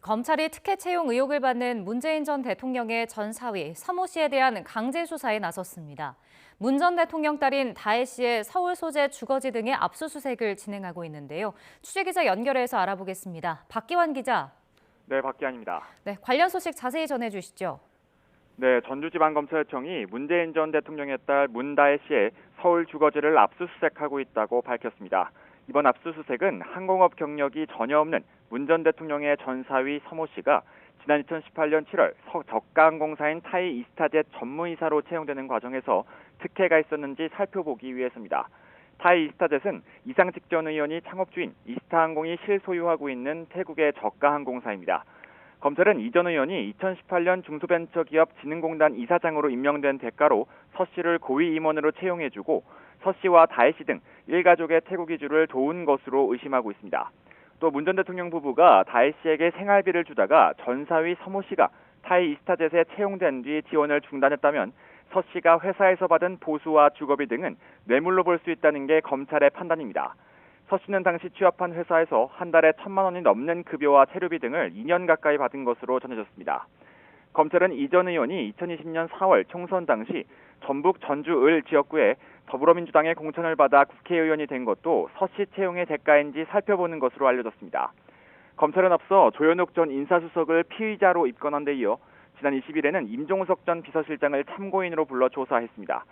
검찰이 특혜 채용 의혹을 받는 문재인 전 대통령의 전 사위 서모 씨에 대한 강제 수사에 나섰습니다. 문 전 대통령 딸인 다혜 씨의 서울 소재 주거지 등의 압수수색을 진행하고 있는데요. 취재기자 연결해서 알아보겠습니다. 박기환 기자. 네, 박기환입니다. 네, 관련 소식 자세히 전해주시죠. 네, 전주지방검찰청이 문재인 전 대통령의 딸 문다혜 씨의 서울 주거지를 압수수색하고 있다고 밝혔습니다. 이번 압수수색은 항공업 경력이 전혀 없는 문 전 대통령의 전 사위 서모 씨가 지난 2018년 7월 저가항공사인 타이 이스타젯 전무이사로 채용되는 과정에서 특혜가 있었는지 살펴보기 위해서입니다. 타이 이스타젯은 이상직 전 의원이 창업주인 이스타항공이 실소유하고 있는 태국의 저가항공사입니다. 검찰은 이 전 의원이 2018년 중소벤처기업진흥공단 이사장으로 임명된 대가로 서 씨를 고위 임원으로 채용해주고 서 씨와 다혜 씨 등 일가족의 태국 이주를 도운 것으로 의심하고 있습니다. 또 문 전 대통령 부부가 다혜 씨에게 생활비를 주다가 전 사위 서모 씨가 타이 이스타젯에 채용된 뒤 지원을 중단했다면 서 씨가 회사에서 받은 보수와 주거비 등은 뇌물로 볼 수 있다는 게 검찰의 판단입니다. 서 씨는 당시 취업한 회사에서 한 달에 1,000만 원이 넘는 급여와 체류비 등을 2년 가까이 받은 것으로 전해졌습니다. 검찰은 이 전 의원이 2020년 4월 총선 당시 전북 전주을 지역구에 더불어민주당의 공천을 받아 국회의원이 된 것도 서 씨 채용의 대가인지 살펴보는 것으로 알려졌습니다. 검찰은 앞서 조현욱 전 인사수석을 피의자로 입건한 데 이어 지난 20일에는 임종석 전 비서실장을 참고인으로 불러 조사했습니다.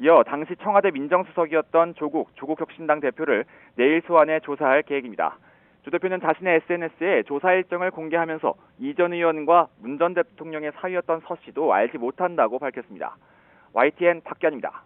이어 당시 청와대 민정수석이었던 조국혁신당 대표를 내일 소환해 조사할 계획입니다. 조 대표는 자신의 SNS에 조사 일정을 공개하면서 이 전 의원과 문 전 대통령의 사위였던 서 씨도 알지 못한다고 밝혔습니다. YTN 박기환입니다.